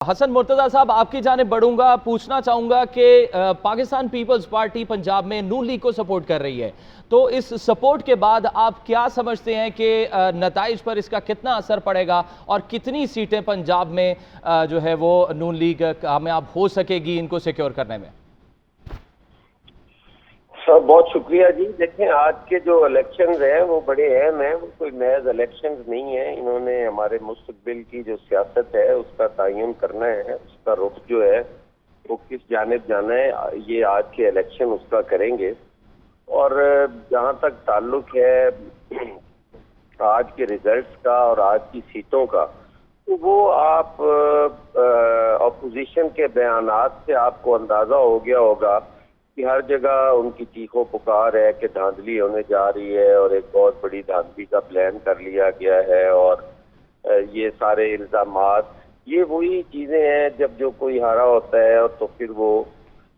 हसन मुर्तज़ा साहब, आपकी जानिब बढ़ूंगा, पूछना चाहूंगा कि पाकिस्तान पीपल्स पार्टी पंजाब में नून लीग को सपोर्ट कर रही है, तो इस सपोर्ट के बाद आप क्या समझते हैं कि नताइज पर इसका कितना असर पड़ेगा और कितनी सीटें पंजाब में जो है वो नून लीग कामयाब हो सकेगी इनको सिक्योर करने में? सर बहुत शुक्रिया जी। देखें, आज के जो इलेक्शंस हैं वो बड़े अहम हैं, वो कोई महज इलेक्शंस नहीं है। इन्होंने हमारे मुस्तकबिल की जो सियासत है उसका तयन करना है, उसका रुख जो है वो किस जानिब जाना है, ये आज के इलेक्शन उसका करेंगे। और जहाँ तक ताल्लुक है आज के रिजल्ट्स का और आज की सीटों का, तो वो आप अपोजिशन के बयानात से आपको अंदाजा हो गया होगा कि हर जगह उनकी चीखों पुकार है कि धांधली होने जा रही है और एक बहुत बड़ी धांधली का प्लान कर लिया गया है। और ये सारे इल्जामात, ये वही चीजें हैं जब जो कोई हारा होता है और तो फिर वो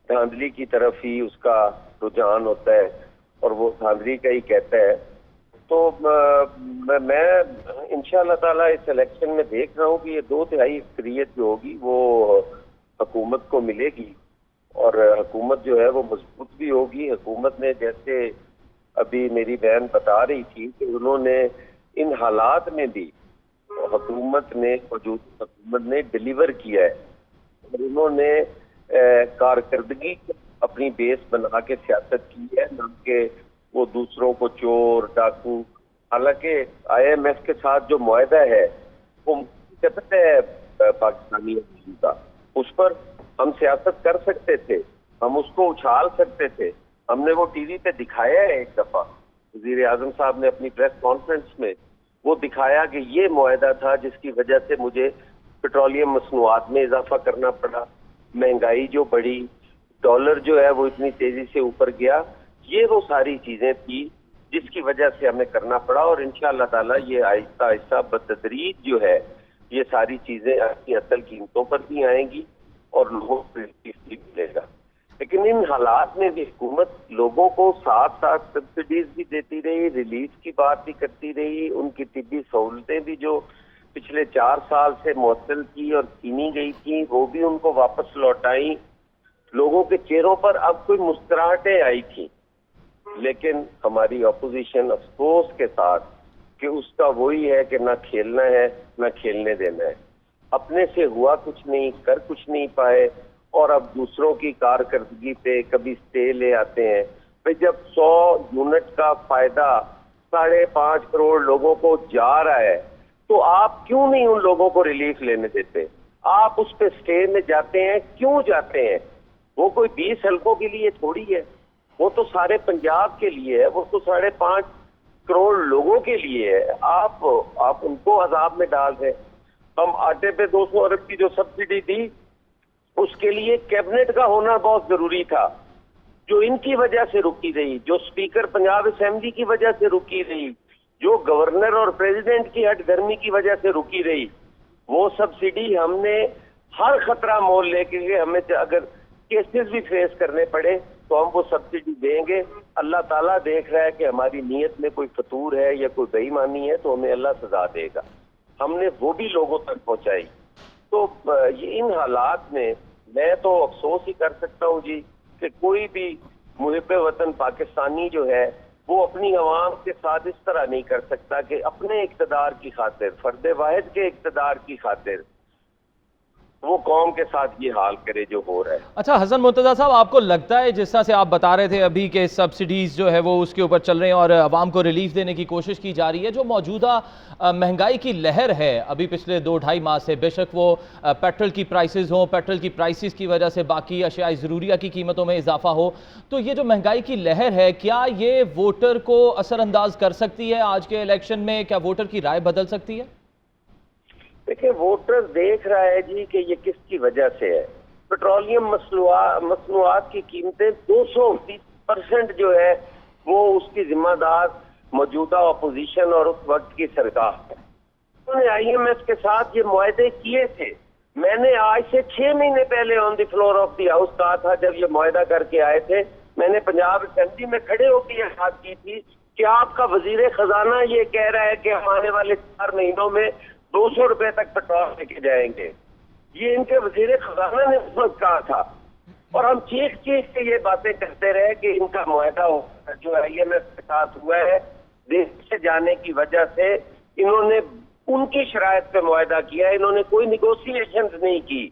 धांधली की तरफ ही उसका रुझान होता है और वो धांधली का ही कहता है। तो मैं इंशाअल्लाह ताला इस इलेक्शन में देख रहा हूँ कि ये 2/3 अक्सरियत जो होगी वो हुकूमत को मिलेगी और हुकूमत जो है वो मजबूत भी होगी। हुकूमत ने, जैसे अभी मेरी बहन बता रही थी, कि उन्होंने इन हालात में भी हुकूमत ने डिलीवर किया है और उन्होंने कारकर्दगी अपनी बेस बना के सियासत की है, न कि वो दूसरों को चोर डाकू। हालांकि IMF के साथ जो मुआहदा है वो कहते है पाकिस्तानी का, उस पर हम सियासत कर सकते थे, हम उसको उछाल सकते थे। हमने वो टीवी पे दिखाया है, एक दफा वजीर आजम साहब ने अपनी प्रेस कॉन्फ्रेंस में वो दिखाया कि ये मुआहदा था जिसकी वजह से मुझे पेट्रोलियम मसनूआत में इजाफा करना पड़ा, महंगाई जो बढ़ी, डॉलर जो है वो इतनी तेजी से ऊपर गया। ये वो सारी चीजें थी जिसकी वजह से हमें करना पड़ा। और इंशाअल्लाह ताला ये आहिस्ता आहिस्ता बतदरीज जो है ये सारी चीजें अपनी असल कीमतों पर भी आएंगी और लोगों को रिलीफ भी मिलेगा। लेकिन इन हालात में भी हुकूमत लोगों को साथ साथ सब्सिडीज भी देती रही, रिलीफ की बात भी करती रही, उनकी तिब्बी सहूलतें भी जो पिछले 4 साल से मुअत्तल की और छीनी गई थी वो भी उनको वापस लौटाई। लोगों के चेहरों पर अब कोई मुस्कुराहटें आई थी। लेकिन हमारी अपोजिशन अफसोस के साथ कि उसका वही है कि ना खेलना है ना खेलने देना है, अपने से हुआ कुछ नहीं, कर कुछ नहीं पाए और अब दूसरों की कारकर्दगी पे कभी स्टे ले आते हैं। भाई, जब 100 यूनिट का फायदा 5.5 करोड़ लोगों को जा रहा है तो आप क्यों नहीं उन लोगों को रिलीफ लेने देते? आप उस पे स्टे में जाते हैं, क्यों जाते हैं? वो कोई 20 हल्कों के लिए थोड़ी है, वो तो सारे पंजाब के लिए है, वो तो 5.5 करोड़ लोगों के लिए है। आप उनको अजाब में डाल रहे। हम आटे पे 200 अरब की जो सब्सिडी थी उसके लिए कैबिनेट का होना बहुत जरूरी था, जो इनकी वजह से रुकी रही, जो स्पीकर पंजाब असेंबली की वजह से रुकी रही, जो गवर्नर और प्रेसिडेंट की हठधर्मी की वजह से रुकी रही। वो सब्सिडी हमने हर खतरा मोल लेके, हमें अगर केसेस भी फेस करने पड़े तो हम वो सब्सिडी देंगे। अल्लाह ताला देख रहा है कि हमारी नीयत में कोई फतूर है या कोई बेईमानी है तो हमें अल्लाह सजा देगा। हमने वो भी लोगों तक पहुंचाई। तो ये इन हालात में मैं तो अफसोस ही कर सकता हूँ जी कि कोई भी मुहिब वतन पाकिस्तानी जो है वो अपनी अवाम के साथ इस तरह नहीं कर सकता कि अपने इक़्तिदार की खातिर, फर्द वाहिद के इक़्तिदार की खातिर वो कौम के साथ ये हाल करे जो हो रहा है। अच्छा हसन मुर्तज़ा साहब, आपको लगता है जिस तरह से आप बता रहे थे अभी के सब्सिडीज़ जो है वो उसके ऊपर चल रहे हैं और आवाम को रिलीफ देने की कोशिश की जा रही है, जो मौजूदा महंगाई की लहर है अभी पिछले 2-2.5 माह से, बेशक वो पेट्रोल की प्राइसेस हों, पेट्रोल की प्राइसेस की वजह से बाकी अशियाए ज़रूरिया की कीमतों में इजाफा हो, तो ये जो महंगाई की लहर है क्या ये वोटर को असरअंदाज कर सकती है आज के इलेक्शन में? क्या वोटर की राय बदल सकती है? देखिए, वोटर देख रहा है जी कि ये किसकी वजह से है। पेट्रोलियम मसनूआत की कीमतें 220% जो है वो उसकी जिम्मेदार मौजूदा अपोजिशन और उस वक्त की सरकार है। उन्होंने IMF के साथ ये मुआहदे किए थे। मैंने आज से 6 महीने पहले on the floor of the house कहा था, जब ये मुआहदा करके आए थे, मैंने पंजाब असेंबली में खड़े होकर यह बात की थी कि आपका वजीर खजाना ये कह रहा है कि हम आने वाले 4 महीनों में 200 रुपए तक पेट्रोल लेके जाएंगे। یہ ان کے وزیر خزانہ نے اس وقت کہا تھا، اور ہم چیخ چیخ کے یہ باتیں کرتے رہے کہ ان کا معاہدہ جو آئی ایم ایف کے ساتھ ہوا ہے، دیش سے جانے کی وجہ سے انہوں نے ان کی شرائط پہ معاہدہ کیا، انہوں نے کوئی نیگوسیشنز نہیں کی،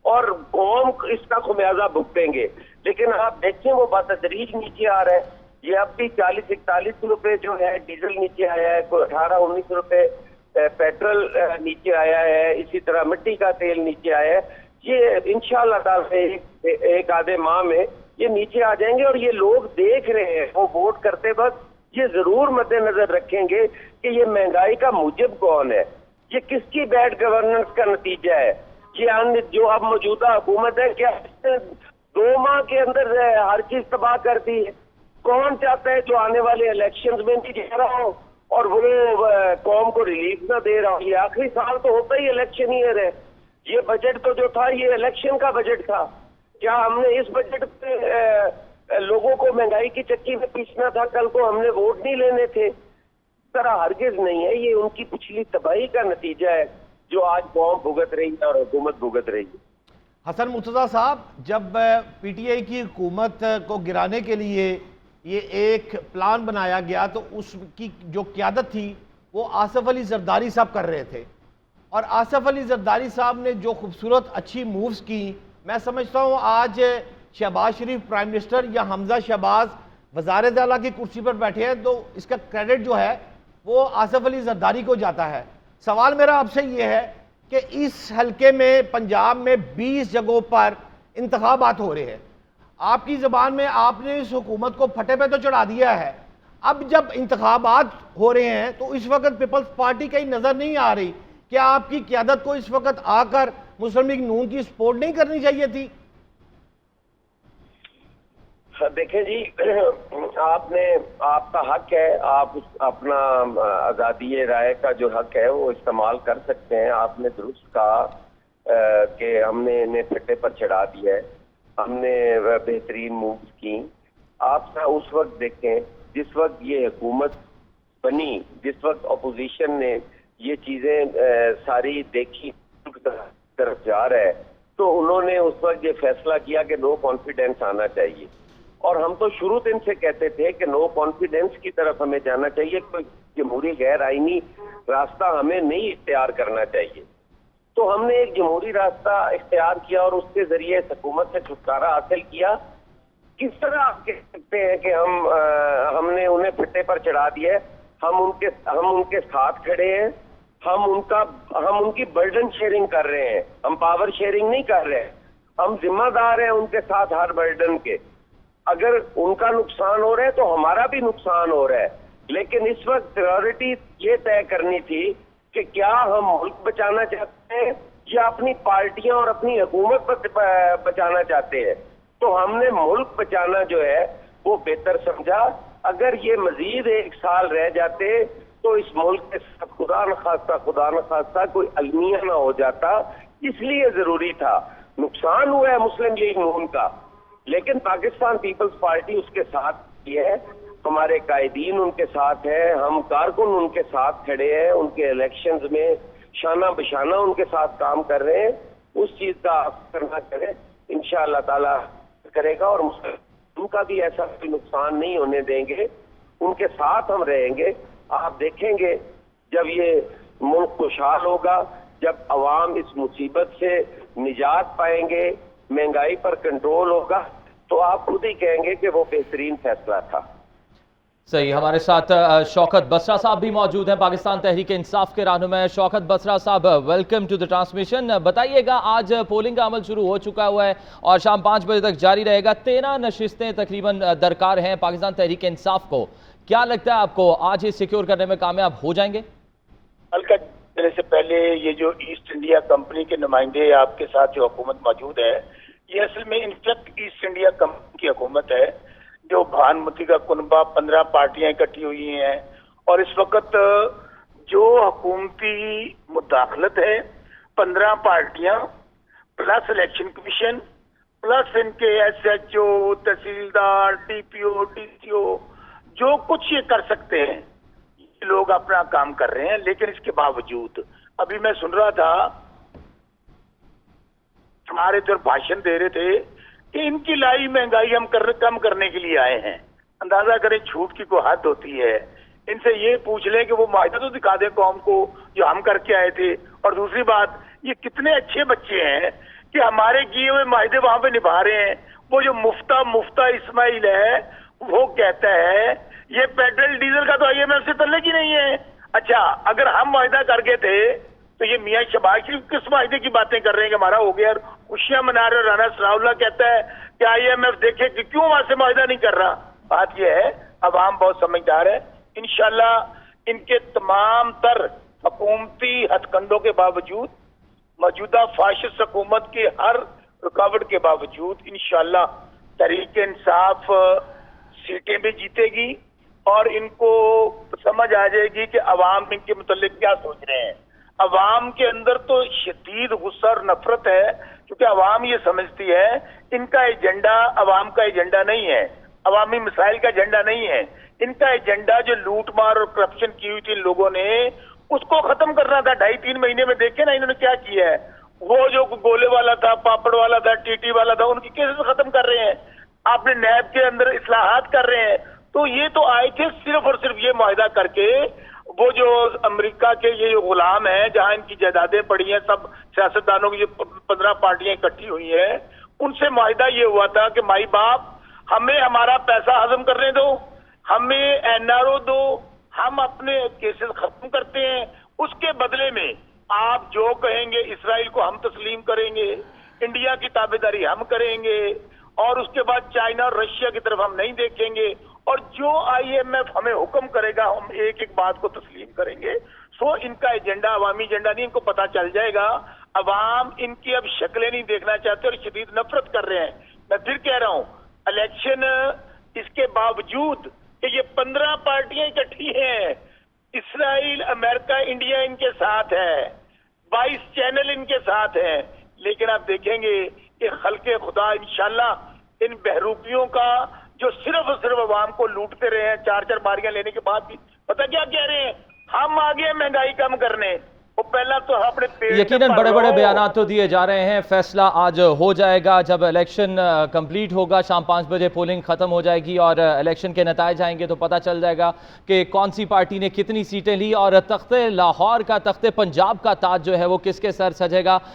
اور قوم اس کا خمیازہ بھگتیں گے۔ لیکن آپ دیکھیں وہ بتدریج نیچے آ رہا ہے، یہ اب بھی 40-41 روپے جو ہے ڈیزل نیچے آیا ہے، کوئی 18-19 روپے پیٹرول نیچے آیا ہے، اسی طرح مٹی کا تیل نیچے آیا ہے۔ یہ انشاءاللہ تعالی ایک آدھے ماہ میں یہ نیچے آ جائیں گے، اور یہ لوگ دیکھ رہے ہیں، وہ ووٹ کرتے وقت یہ ضرور مد نظر رکھیں گے کہ یہ مہنگائی کا موجب کون ہے، یہ کس کی بیڈ گورننس کا نتیجہ ہے، یہ جو اب موجودہ حکومت ہے کیا اس نے 2 ماہ کے اندر ہر چیز تباہ کر دی ہے؟ کون چاہتا ہے جو آنے والے الیکشنز میں نہیں جا رہا ہو اور وہ قوم کو ریلیف نہ دے رہا ہو؟ یہ آخری سال تو ہوتا ہی الیکشن ایئر ہے، یہ بجٹ تو جو تھا یہ الیکشن کا بجٹ تھا۔ کیا ہم نے اس بجٹ پہ لوگوں کو مہنگائی کی چکی میں پیسنا تھا؟ کل کو ہم نے ووٹ نہیں لینے تھے؟ اس طرح ہرگز نہیں ہے، یہ ان کی پچھلی تباہی کا نتیجہ ہے جو آج قوم بھگت رہی ہے اور حکومت بھگت رہی ہے۔ حسن مرتضیٰ صاحب، جب پی ٹی آئی کی حکومت کو گرانے کے لیے یہ ایک پلان بنایا گیا تو اس کی جو قیادت تھی وہ آصف علی زرداری صاحب کر رہے تھے، اور آصف علی زرداری صاحب نے جو خوبصورت اچھی مووز کی، میں سمجھتا ہوں آج شہباز شریف پرائم منسٹر یا حمزہ شہباز وزارت اعلیٰ کی کرسی پر بیٹھے ہیں تو اس کا کریڈٹ جو ہے وہ آصف علی زرداری کو جاتا ہے۔ سوال میرا آپ سے یہ ہے کہ اس حلقے میں پنجاب میں 20 جگہوں پر انتخابات ہو رہے ہیں، آپ کی زبان میں آپ نے اس حکومت کو پھٹے پہ تو چڑھا دیا ہے، اب جب انتخابات ہو رہے ہیں تو اس وقت پیپلز پارٹی کہیں نظر نہیں آ رہی، کیا آپ کی قیادت کو اس وقت آ کر مسلم لیگ نون کی سپورٹ نہیں کرنی چاہیے تھی؟ دیکھیں جی، آپ کا حق ہے، آپ اپنا آزادی رائے کا جو حق ہے وہ استعمال کر سکتے ہیں۔ آپ نے درست کہا کہ ہم نے انہیں پھٹے پر چڑھا دیا ہے، ہم نے بہترین مووز کی۔ آپ اس وقت دیکھیں جس وقت یہ حکومت بنی، جس وقت اپوزیشن نے یہ چیزیں ساری دیکھی طرف جا رہا ہے، تو انہوں نے اس وقت یہ فیصلہ کیا کہ نو کانفیڈنس آنا چاہیے، اور ہم تو شروع دن سے کہتے تھے کہ نو کانفیڈنس کی طرف ہمیں جانا چاہیے، کوئی جمہوری غیر آئینی راستہ ہمیں نہیں اختیار کرنا چاہیے۔ تو ہم نے ایک جمہوری راستہ اختیار کیا اور اس کے ذریعے اس حکومت سے چھٹکارا حاصل کیا۔ کس طرح آپ کہہ سکتے ہیں کہ ہم نے انہیں پھٹے پر چڑھا دیا ہے؟ ہم ان کے ساتھ کھڑے ہیں، ہم ان کی برڈن شیئرنگ کر رہے ہیں، ہم پاور شیئرنگ نہیں کر رہے ہیں، ہم ذمہ دار ہیں ان کے ساتھ ہر برڈن کے۔ اگر ان کا نقصان ہو رہا ہے تو ہمارا بھی نقصان ہو رہا ہے، لیکن اس وقت پریورٹی یہ طے کرنی تھی کہ کیا ہم ملک بچانا چاہتے ہیں یا اپنی پارٹیاں اور اپنی حکومت بچانا چاہتے ہیں۔ تو ہم نے ملک بچانا جو ہے وہ بہتر سمجھا۔ اگر یہ مزید 1 سال رہ جاتے تو اس ملک کے ساتھ خدا نخواستہ کوئی المیہ نہ ہو جاتا، اس لیے ضروری تھا۔ نقصان ہوا ہے مسلم لیگ نون کا، لیکن پاکستان پیپلز پارٹی اس کے ساتھ ہی ہے، ہمارے قائدین ان کے ساتھ ہیں، ہم کارکن ان کے ساتھ کھڑے ہیں، ان کے الیکشنز میں شانہ بشانہ ان کے ساتھ کام کر رہے ہیں۔ اس چیز کا اثر نہ کرے، انشاءاللہ تعالی کرے گا، اور ان کا بھی ایسا کوئی نقصان نہیں ہونے دیں گے، ان کے ساتھ ہم رہیں گے۔ آپ دیکھیں گے جب یہ ملک خوشحال ہوگا، جب عوام اس مصیبت سے نجات پائیں گے، مہنگائی پر کنٹرول ہوگا، تو آپ خود ہی کہیں گے کہ وہ بہترین فیصلہ تھا۔ صحیح، ہمارے ساتھ شوکت بسرا صاحب بھی موجود ہیں، پاکستان تحریک انصاف کے رہنما۔ شوکت بسرا صاحب، ویلکم ٹو دی ٹرانسمیشن۔ بتائیے گا، آج پولنگ کا عمل شروع ہو چکا ہوا ہے اور شام 5 بجے تک جاری رہے گا، 13 نشستیں تقریباً درکار ہیں پاکستان تحریک انصاف کو، کیا لگتا ہے آپ کو آج یہ سیکیور کرنے میں کامیاب ہو جائیں گے؟ حلقہ دینے سے پہلے یہ جو ایسٹ انڈیا کمپنی کے نمائندے آپ کے ساتھ جو حکومت موجود ہے، یہ اصل میں انفیکٹ ایسٹ انڈیا کمپنی کی حکومت ہے، جو بھان متی کا کنبہ 15 پارٹیاں اکٹھی ہوئی ہیں، اور اس وقت جو حکومتی مداخلت ہے 15 پارٹیاں پلس الیکشن کمیشن پلس ان کے ایس ایچ او، تحصیلدار، D P O, D C O, جو کچھ یہ کر سکتے ہیں یہ لوگ اپنا کام کر رہے ہیں۔ لیکن اس کے باوجود ابھی میں سن رہا تھا आ रहे थे और भाषण दे रहे थे कि इनकी लाई महंगाई हम कम करने के लिए आए हैं। अंदाजा करें झूठ की कोई हद होती है। इनसे ये पूछ लें कि वो माहिदा तो दिखा दे कौम को जो हम करके आए थे। और दूसरी बात, ये कितने अच्छे बच्चे हैं कि हमारे किए हुए माहिदे वहां पे निभा रहे हैं। वो जो मुफ्ता इस्माइल है वो कहता है ये पेट्रोल डीजल का तो IMF से तल्लुक ही नहीं है। अच्छा, अगर हम वायदा कर गए थे तो ये मियां शहबाज शरीफ किस वायदे की बातें कर रहे हैं कि हमारा हो गया, खुशियां मना रहे। राना सनाउल्लाह कहता है कि IMF देखे कि क्यों वहां से वायदा नहीं कर रहा। बात यह है, अवाम बहुत समझदार है। इंशाल्लाह इनके तमाम तर हुकूमती हथकंडों के बावजूद, मौजूदा फाशिस्ट हुकूमत के हर रुकावट के बावजूद इंशाल्लाह तहरीक इंसाफ सीटें भी जीतेगी और इनको समझ आ जाएगी कि अवाम इनके मुतल्लिक क्या सोच रहे हैं। अवाम के अंदर तो शदीद गुस्सा और नफरत है, क्योंकि अवाम ये समझती है इनका एजेंडा अवाम का एजेंडा नहीं है, अवामी मसाइल का एजेंडा नहीं है। इनका एजेंडा जो लूट मार और करप्शन की हुई थी इन लोगों ने, उसको खत्म करना था। 2.5-3 महीने में देखे ना इन्होंने क्या किया है। वो जो गोले वाला था, पापड़ वाला था, टीटी वाला था, उनकी केसेस खत्म कर रहे हैं। आपने नैब के अंदर इस्लाहात कर रहे हैं। तो ये तो आए थे सिर्फ और सिर्फ ये मुआहदा करके, वो जो अमेरिका के ये जो गुलाम है जहां इनकी जायदादें पड़ी हैं, सब सियासतदानों की जो 15 पार्टियां इकट्ठी हुई हैं, उनसे मुआहदा ये हुआ था कि माई बाप हमें हमारा पैसा हजम करने दो, हमें NRO दो, हम अपने केसेस खत्म करते हैं, उसके बदले में आप जो कहेंगे इसराइल को हम तस्लीम करेंगे, इंडिया की ताबेदारी हम करेंगे, और उसके बाद चाइना और रशिया की तरफ हम नहीं देखेंगे, और जो IMF हमें हुक्म करेगा हम एक एक बात को तस्लीम करेंगे। सो इनका एजेंडा अवामी एजेंडा नहीं, इनको पता चल जाएगा। अवाम इनकी अब शक्लें नहीं देखना चाहते और शदीद नफरत कर रहे हैं। मैं फिर कह रहा हूं, इलेक्शन इसके बावजूद कि ये 15 पार्टियां इकट्ठी हैं, इसराइल, अमेरिका, इंडिया इनके साथ है, 22 चैनल इनके साथ है, लेकिन आप देखेंगे कि खल्के खुदा इंशाल्लाह इन बहरूपियों का जो सिर्फ और सिर्फ अवाम को लूटते रहे हैं, 4-4 बारियां लेने के बाद भी पता क्या कह रहे हैं, हम आगे महंगाई कम करने। वो पहला तो अपने पेट यकीनन बड़े बड़े बयानात तो दिए जा रहे हैं। फैसला आज हो जाएगा जब इलेक्शन कंप्लीट होगा, शाम 5 बजे पोलिंग खत्म हो जाएगी और इलेक्शन के नताइज आएंगे तो पता चल जाएगा कि कौन सी पार्टी ने कितनी सीटें ली और तख्ते लाहौर का, तख्ते पंजाब का ताज जो है वो किसके सर सजेगा।